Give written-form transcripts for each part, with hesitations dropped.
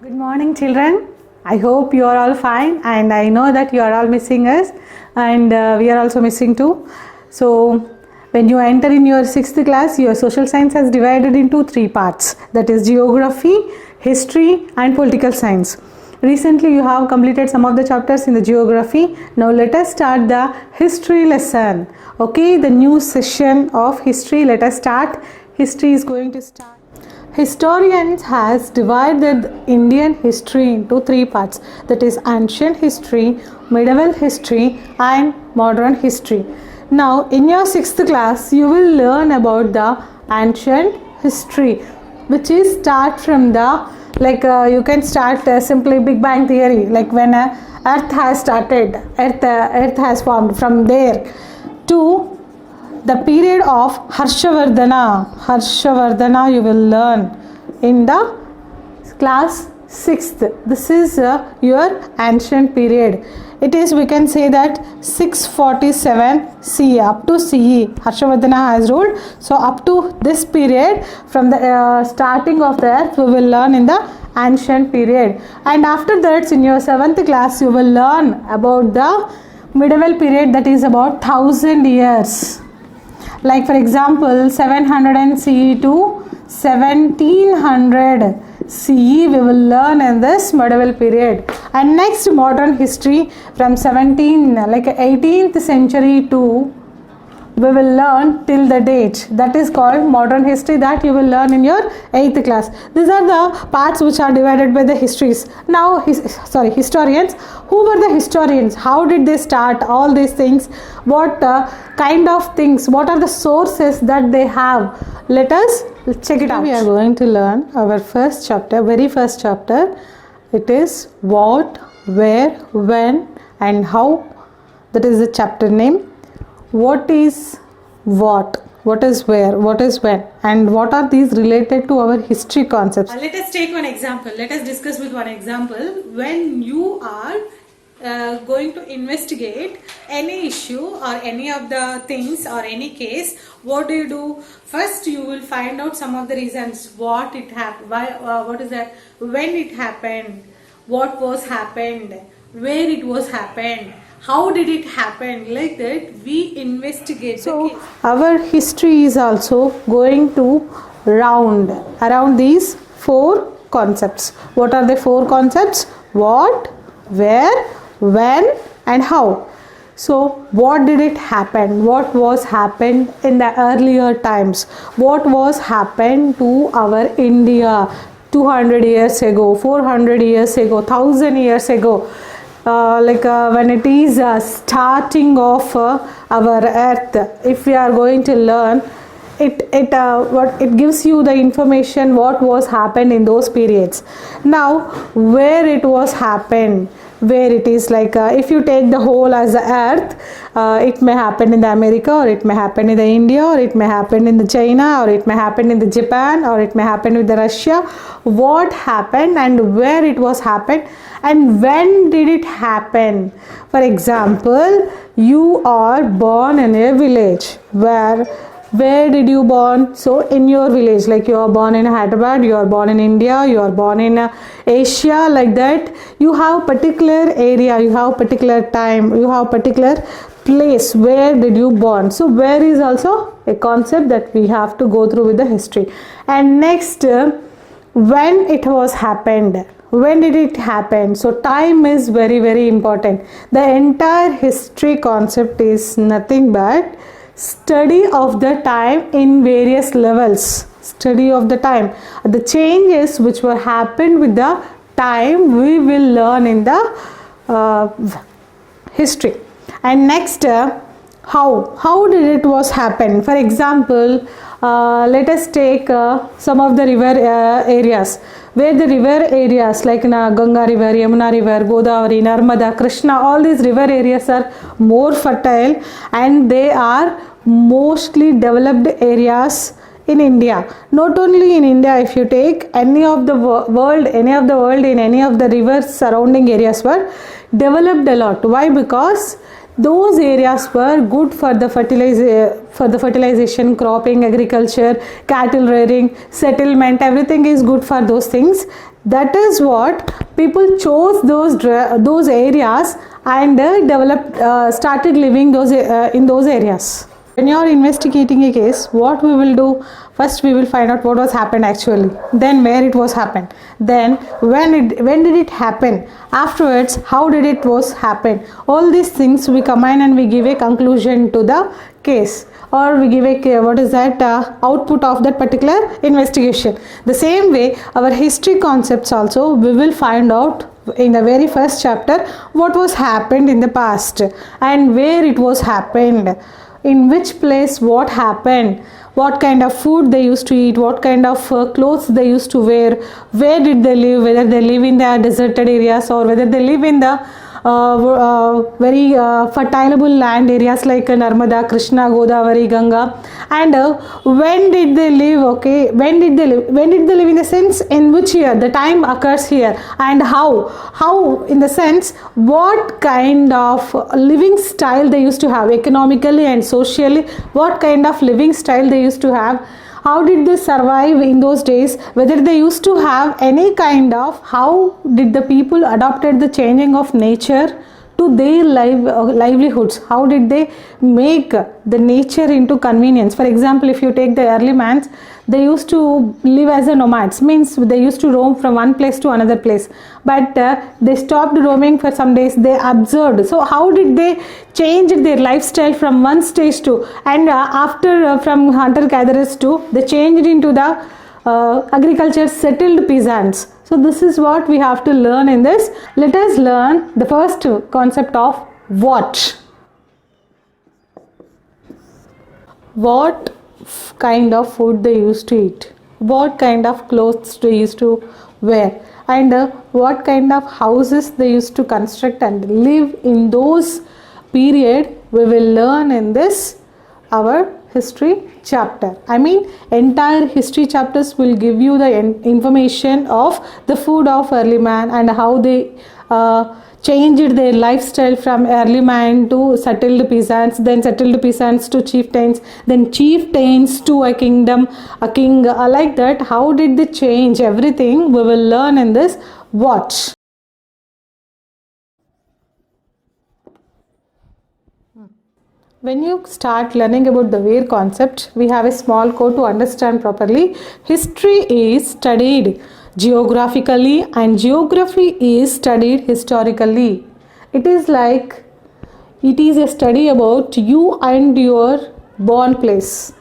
Good morning, children. I hope you are all fine, and I know that you are all missing us, and we are also missing too. So, when you enter in your sixth class, your social science has divided into three parts, that is, geography, history, and political science. Recently, you have completed some of the chapters in the geography. Now, let us start the history lesson. Okay, the new session of history. Let us start. History is going to start. Historians has divided Indian history into three parts, that is ancient history, medieval history and modern history. Now in your sixth class you will learn about the ancient history, which is start from the you can start simply Big Bang theory, like when earth has started, earth has formed, from there to the period of Harshavardhana you will learn in the class 6th. This is your ancient period. It is, we can say that 647 CE up to CE Harshavardhana has ruled. So up to this period, from the starting of the earth, we will learn in the ancient period. And after that, in your 7th class you will learn about the medieval period, that is about 1000 years. Like for example, 700 CE to 1700 CE we will learn in this medieval period. And next, modern history from 18th century to we will learn till the date, that is called modern history, that you will learn in your 8th class. These are the parts which are divided by the histories. Now historians. Who were the historians? How did they start all these things? What kind of things, what are the sources that they have? Let us check it out. We are going to learn our first chapter, very first chapter. It is what, where, when and how. That is the chapter name. What is what is where, what is when, and what are these related to our history concepts? Let us take one example. Let us discuss with one example. When you are going to investigate any issue or any of the things or any case, what do? First you will find out some of the reasons, what it happened, why, what is that, when it happened, what was happened, where it was happened, how did it happen, like that we investigate. So our history is also going to round around these four concepts. What are the four concepts? What, where, when and how. So what did it happen? What was happened in the earlier times? What was happened to our India 200 years ago, 400 years ago, 1000 years ago? When it is starting of our earth, if we are going to learn it gives you the information what was happened in those periods. Now where it was happened, where it is if you take the whole as the earth, it may happen in the America, or it may happen in the India, or it may happen in the China, or it may happen in the Japan, or it may happen with the Russia. What happened and where it was happened and when did it happen? For example, you are born in a village. Where did you born? So in your village, like you are born in Hyderabad, you are born in India, you are born in Asia, like that. You have particular area, you have particular time, you have particular place. Where did you born? So where is also a concept that we have to go through with the history. And next, when it was happened. When did it happen? So time is very, very important. The entire history concept is nothing but study of the time in various levels. Study of the time. The changes which were happened with the time we will learn in the history. And next, how did it was happen? For example, let us take some of the river areas, where the river areas like Ganga river, Yamuna river, Godavari, Narmada, Krishna, all these river areas are more fertile and they are mostly developed areas in India. Not only in India, if you take any of the world in any of the rivers surrounding areas were developed a lot. Why? Because those areas were good for the fertilization, cropping, agriculture, cattle rearing, settlement. Everything is good for those things. That is what people chose those areas and started living in those areas. When you are investigating a case, what we will do? First, we will find out what was happened actually. Then where it was happened. Then when did it happen? Afterwards, how did it was happen? All these things we combine and we give a conclusion to the case, or we give a output of that particular investigation. The same way, our history concepts also we will find out in the very first chapter what was happened in the past and where it was happened. In which place what happened, what kind of food they used to eat, what kind of clothes they used to wear, where did they live, whether they live in the deserted areas or whether they live in the very fertilable land areas like Narmada, Krishna, Godavari, Ganga, and when did they live? Okay, when did they live in the sense in which year the time occurs here, and how in the sense what kind of living style they used to have economically and socially, what kind of living style they used to have, how did they survive in those days, whether they used to have any kind of, how did the people adopted the changing of nature to their livelihoods, how did they make the nature into convenience. For example, if you take the early mans, they used to live as a nomads, means they used to roam from one place to another place, but they stopped roaming for some days, they observed. So how did they change their lifestyle from one stage to, and after from hunter gatherers to, they changed into the agriculture settled peasants. So this is what we have to learn in this. Let us learn the first concept of what. What kind of food they used to eat, what kind of clothes they used to wear, and what kind of houses they used to construct and live in those period, we will learn in this our history chapter. I mean, entire history chapters will give you the information of the food of early man and how they changed their lifestyle from early man to settled peasants, then settled peasants to chieftains, then chieftains to a kingdom, a king, like that. How did they change? Everything we will learn in this watch. When you start learning about the where concept, we have a small code to understand properly. History is studied geographically and geography is studied historically. It is like it is a study about you and your born place.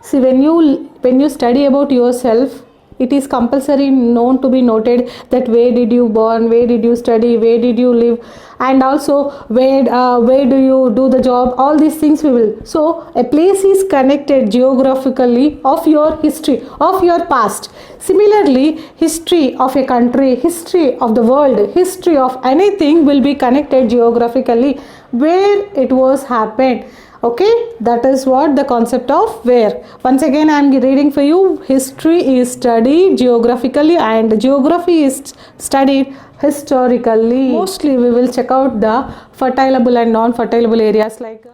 See, when you study about yourself, it is compulsory known to be noted that where did you born, where did you study, where did you live, and also where do you do the job. All these things we will. So a place is connected geographically of your history, of your past. Similarly, history of a country, history of the world, history of anything will be connected geographically where it was happened. Okay, that is what the concept of where. Once again, I am reading for you. History is studied geographically and geography is studied historically. Mostly we will check out the fertilable and non-fertilable areas, like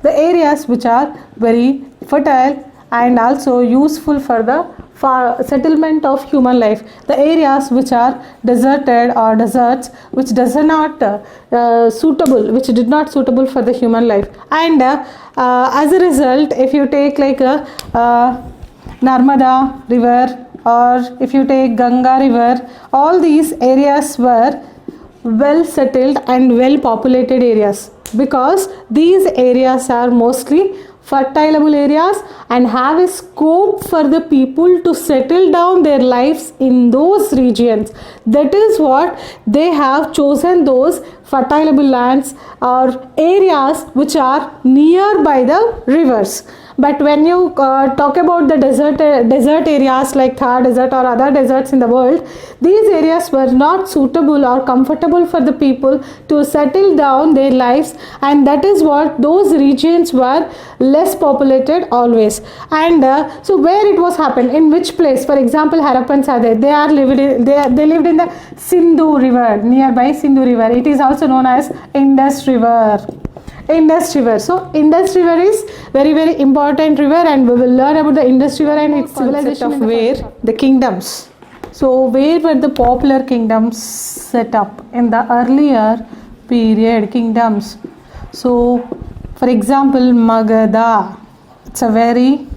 the areas which are very fertile and also useful for the settlement of human life. The areas which are deserted or deserts which does not suitable, which did not suitable for the human life. And as a result, if you take like Narmada river, or if you take Ganga river, all these areas were well settled and well populated areas, because these areas are mostly fertilable areas and have a scope for the people to settle down their lives in those regions. That is what they have chosen, those fertilable lands or areas which are nearby the rivers. But when you talk about the desert areas like Thar desert or other deserts in the world, these areas were not suitable or comfortable for the people to settle down their lives, and that is what those regions were less populated always. And so where it was happened, in which place? For example, Harappans are there. They lived in the Sindhu river, nearby Sindhu river. It is also known as Indus river. Indus River. So Indus River is very important river, and we will learn about the Indus River and its civilization of where the kingdoms. So where were the popular kingdoms set up in the earlier period kingdoms? So for example, Magadha. It's a very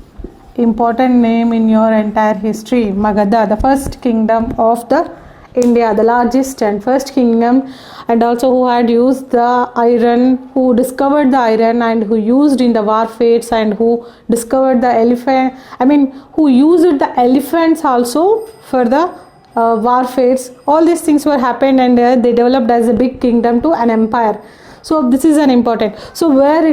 important name in your entire history. Magadha, the first kingdom of the India, the largest and first kingdom, and also who had used the iron, who discovered the iron and who used in the warfares, and who discovered the elephant, who used the elephants also for the warfares. All these things were happened, and they developed as a big kingdom to an empire. So this is an important. So where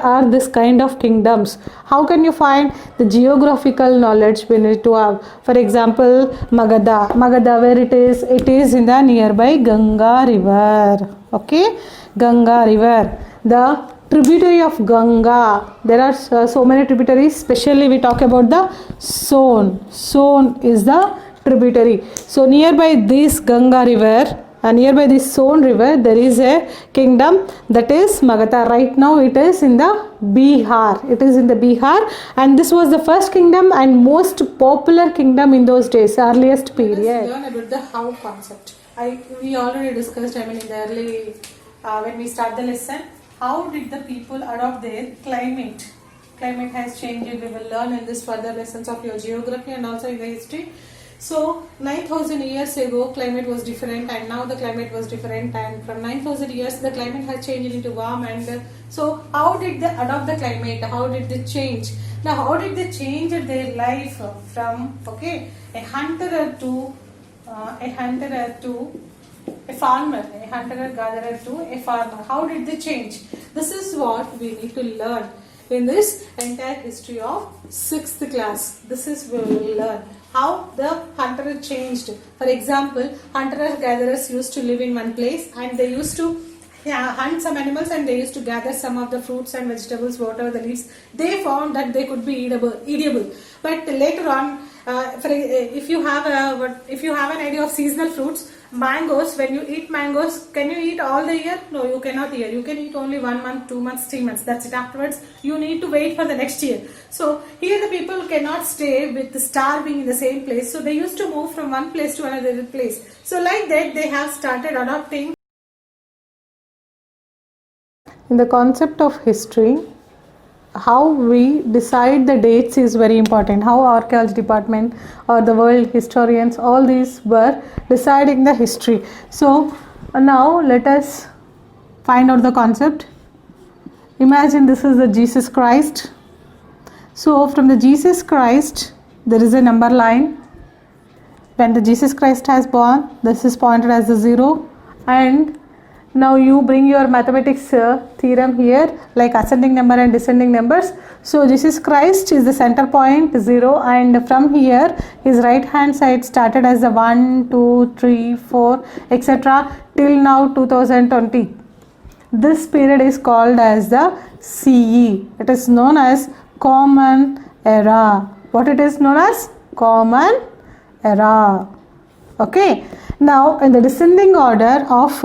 are this kind of kingdoms? How can you find the geographical knowledge we need to have? For example, Magadha, where it is? It is in the nearby Ganga river. Okay, Ganga river, the tributary of Ganga. There are so many tributaries. Especially we talk about the Son. Son is the tributary. So nearby this Ganga river, and nearby this Son river, there is a kingdom, that is Magadha. Right now it is in the Bihar. It is in the Bihar, and this was the first kingdom and most popular kingdom in those days, earliest period. Let's learn about the how concept. We already discussed, in the early when we start the lesson, how did the people adopt their climate? Climate has changed. We will learn in this further lessons of your geography and also in the history. So 9,000 years ago climate was different, and now the climate was different, and from 9,000 years the climate has changed into warm. And so how did they adopt the climate? How did they change? Now how did they change their life from a hunter to a farmer, a hunter-gatherer to a farmer? How did they change? This is what we need to learn in this entire history of 6th class. This is where we will learn how the hunter changed. For example, hunter-gatherers used to live in one place, and they used to hunt some animals, and they used to gather some of the fruits and vegetables, whatever the leaves. They found that they could be eatable. But later on, if you have an idea of seasonal fruits, mangoes, when you eat mangoes, can you eat all the year? No, you cannot eat. You can eat only 1 month, 2 months, 3 months. That's it. Afterwards, you need to wait for the next year. So here the people cannot stay with starving in the same place. So they used to move from one place to another place. So like that, they have started adopting. In the concept of history, how we decide the dates is very important. How archaeology department or the world historians, all these were deciding the history. So now let us find out the concept. Imagine this is the Jesus Christ. So from the Jesus Christ, there is a number line. When the Jesus Christ has born, this is pointed as the 0, and now you bring your mathematics theorem here, like ascending number and descending numbers. So Jesus Christ is the center point 0, and from here his right hand side started as the 1, 2, 3, 4, etc. till now 2020. This period is called as the CE. It is known as Common Era. What it is known as? Common Era. Okay. Now in the descending order of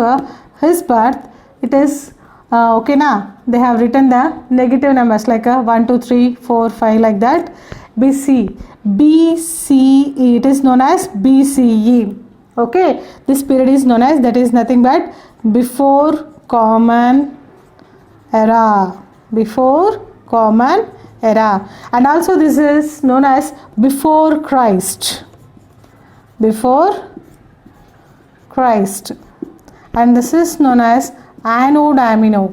his birth, it is they have written the negative numbers like 1, 2, 3, 4, 5 like that. BCE, it is known as BCE. Okay, this period is known as, that is nothing but before Common Era. Before Common Era. And also this is known as before Christ. Before Christ. And this is known as Anno Domini.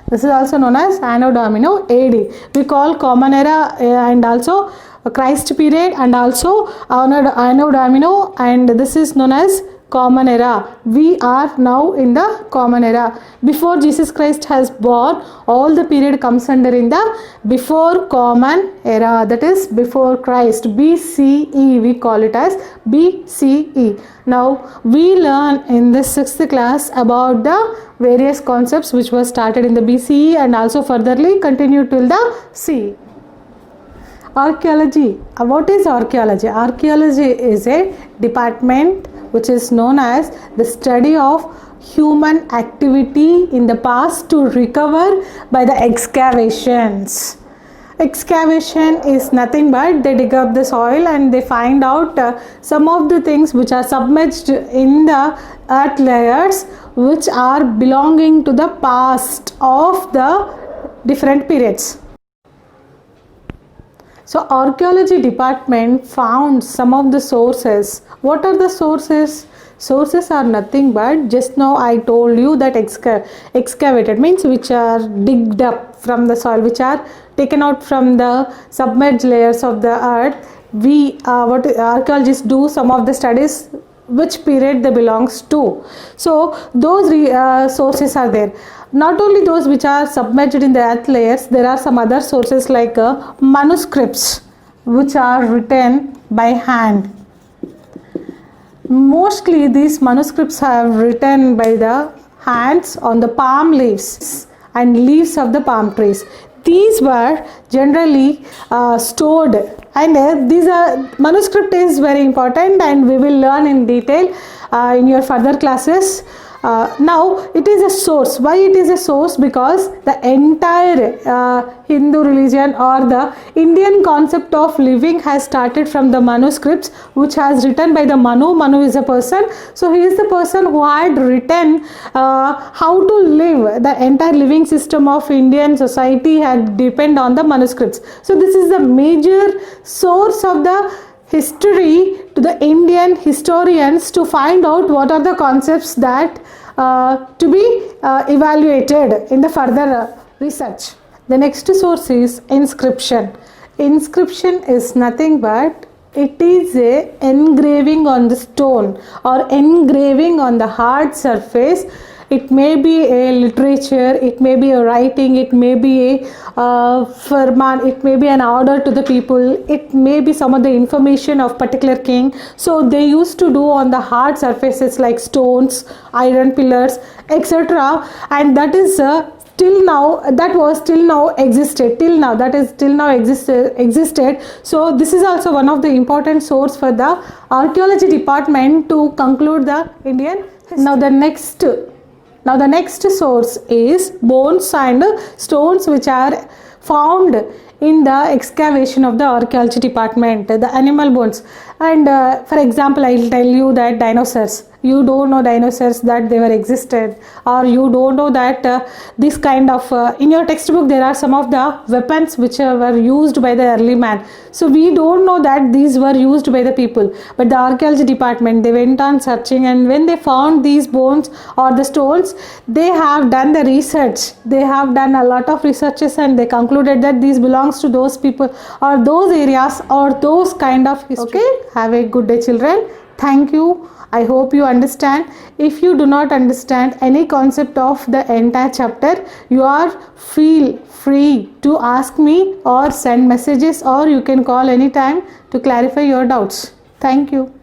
This is also known as Anno Domini AD. We call Common Era and also Christ period, and also Anno Domini, and this is known as Common Era. We are now in the Common Era. Before Jesus Christ has born, all the period comes under in the before Common Era, that is before Christ. BCE, we call it as BCE. Now we learn in this 6th class about the various concepts which were started in the BCE and also furtherly continued till the CE. Archaeology. What is archaeology? Archaeology is a department which is known as the study of human activity in the past to recover by the excavations. Excavation is nothing but they dig up the soil and they find out some of the things which are submerged in the earth layers which are belonging to the past of the different periods. So archaeology department found some of the sources. What are the sources? Sources are nothing but, just now I told you that excavated means which are digged up from the soil, which are taken out from the submerged layers of the earth. What archaeologists do, some of the studies which period they belongs to. So those sources are there. Not only those which are submerged in the earth layers, there are some other sources like manuscripts which are written by hand. Mostly these manuscripts are written by the hands on the palm leaves and leaves of the palm trees. These were generally stored, and these are manuscript is very important, and we will learn in detail in your further classes. Now it is a source. Why it is a source? Because the entire Hindu religion or the Indian concept of living has started from the manuscripts which has written by the Manu. Manu is a person. So he is the person who had written how to live. The entire living system of Indian society had depend on the manuscripts. So this is the major source of the history to the Indian historians to find out what are the concepts that to be evaluated in the further research. The next source is inscription. Inscription is nothing but it is a engraving on the stone or engraving on the hard surface. It may be a literature, it may be a writing, it may be a firman, it may be an order to the people, it may be some of the information of particular king. So they used to do on the hard surfaces like stones, iron pillars, etc. And that is till now existed. So this is also one of the important source for the archaeology department to conclude the Indian history. Now the next source is bones and stones which are found in the excavation of the archaeology department, the animal bones. And for example, I will tell you that dinosaurs. You don't know dinosaurs that they were existed, or you don't know that this kind of in your textbook there are some of the weapons which were used by the early man. So we don't know that these were used by the people, but the archaeology department, they went on searching, and when they found these bones or the stones, they have done the research. They have done a lot of researches and they concluded that these belongs to those people or those areas or those kind of history. Okay, have a good day, children. Thank you. I hope you understand. If you do not understand any concept of the entire chapter, feel free to ask me or send messages, or you can call anytime to clarify your doubts. Thank you.